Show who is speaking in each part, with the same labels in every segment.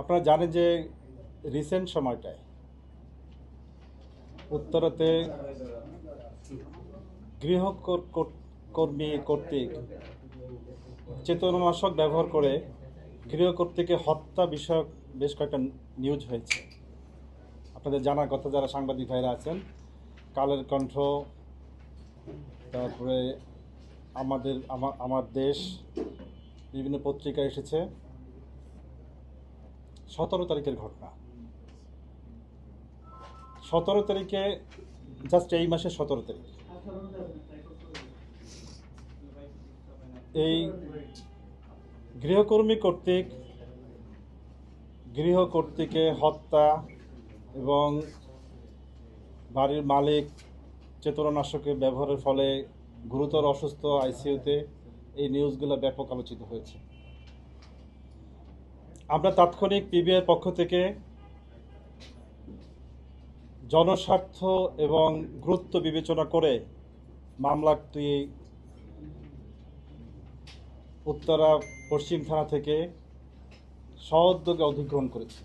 Speaker 1: আপনারা জানেন যে রিসেন্ট সময়টায় উত্তরাতে গৃহকর্মী কর্তৃক চেতনানাশক ব্যবহার করে গৃহকর্ত্রীকে হত্যা বিষয়ক বেশ কয়েকটা নিউজ হয়েছে। আপনাদের জানার কথা, যারা সাংবাদিক ভাইরা আছেন, কালের কণ্ঠ, তারপরে আমার দেশ, বিভিন্ন পত্রিকা এসেছে। 17 তারিখের ঘটনা। 17 তারিখে, জাস্ট এই মাসের 17 তারিখ, এই গৃহকর্মী কর্তৃক গৃহকর্ত্রীকে হত্যা এবং বাড়ির মালিক চেতনানাশকের ব্যবহারের ফলে গুরুতর অসুস্থ, আইসিইউতে, এই নিউজগুলো ব্যাপক আলোচিত হয়েছে। আমরা তাৎক্ষণিক পিবিআইয়ের পক্ষ থেকে জনস্বার্থ এবং গুরুত্ব বিবেচনা করে মামলাটি উত্তরা পশ্চিম থানা থেকে সউদ্যোগে অধিগ্রহণ করেছি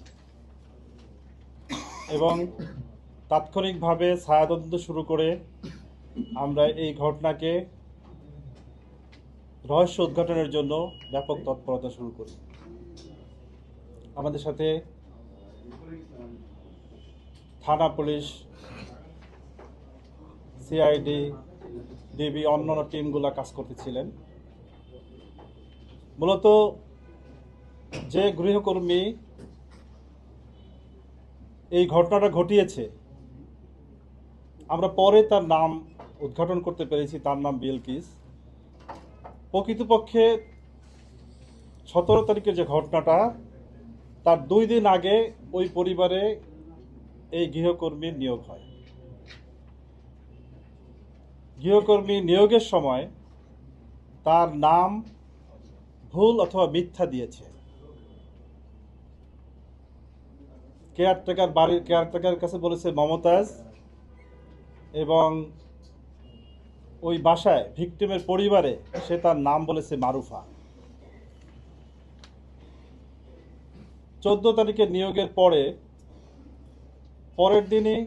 Speaker 1: এবং তাৎক্ষণিকভাবে ছায়াতদন্ত শুরু করে আমরা এই ঘটনাকে রহস্য উদ্ঘাটনের জন্য ব্যাপক তৎপরতা শুরু করি। আমাদের সাথে থানা পুলিশ, সিআইডি, ডিবি, অন্যান্য টিমগুলো কাজ করতেছিলেন। মূলত যে গৃহকর্মী এই ঘটনাটা ঘটিয়েছে, আমরা পরে তার নাম উদ্ঘাটন করতে পেরেছি। তার নাম বিলকিস। প্রকৃতপক্ষে 17 তারিখের যে ঘটনাটা, তার 2 দিন আগে ওই পরিবারে এই গৃহকর্মীর নিয়োগ হয়। গৃহকর্মী নিয়োগের সময় তার নাম ভুল অথবা মিথ্যা দিয়েছে। বাড়ির কেয়ারটেকার কাছে বলেছে মমতাজ, এবং ওই বাসায় ভিকটিমের পরিবারে সে তার নাম বলেছে মারুফা। 14 তারিখের নিয়োগের পরের দিনই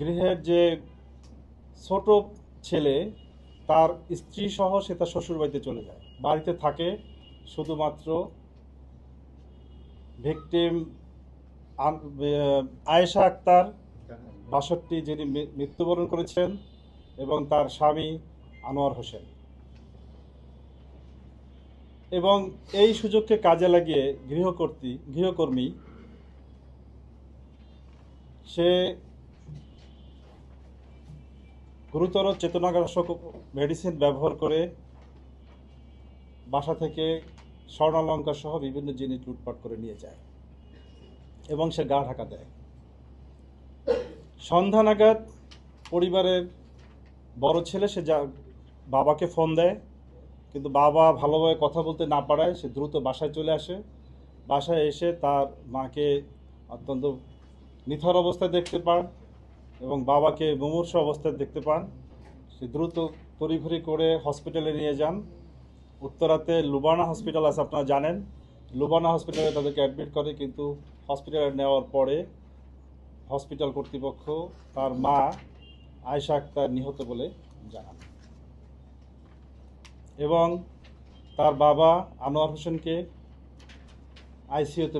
Speaker 1: গৃহের যে ছোট ছেলে, তার স্ত্রী সহ সে তার শ্বশুরবাড়িতে চলে যায়। বাড়িতে থাকে শুধুমাত্র ভিকটিম আয়েশা আক্তার 62, যিনি মৃত্যুবরণ করেছেন, এবং তার স্বামী আনোয়ার হোসেন। এবং এই সুযোগকে কাজে লাগিয়ে গৃহকর্মী সে গুরুতর চেতনানাশক মেডিসিন ব্যবহার করে বাসা থেকে স্বর্ণালঙ্কার সহ বিভিন্ন জিনিস লুটপাট করে নিয়ে যায় এবং সে গা ঢাকা দেয়। সন্ধ্যা নাগাদ পরিবারের বড় ছেলে সে বাবাকে ফোন দেয়, কিন্তু বাবা ভালোভাবে কথা বলতে না পারায় সে দ্রুত বাসায় চলে আসে। বাসায় এসে তার মাকে অত্যন্ত নিথর অবস্থায় দেখতে পান এবং বাবাকে মুমূর্ষু অবস্থায় দেখতে পান। সে দ্রুত তড়িঘড়ি করে হসপিটালে নিয়ে যান। উত্তরাতে লুবানা হসপিটাল আছে, আপনারা জানেন। লুবানা হসপিটালে তাদেরকে অ্যাডমিট করে, কিন্তু হসপিটালে নেওয়ার পরে হসপিটাল কর্তৃপক্ষ তার মা আয়েশা আক্তার নিহত বলে জানান এবং তার বাবা আনোয়ার হোসেনকে আইসিইউতে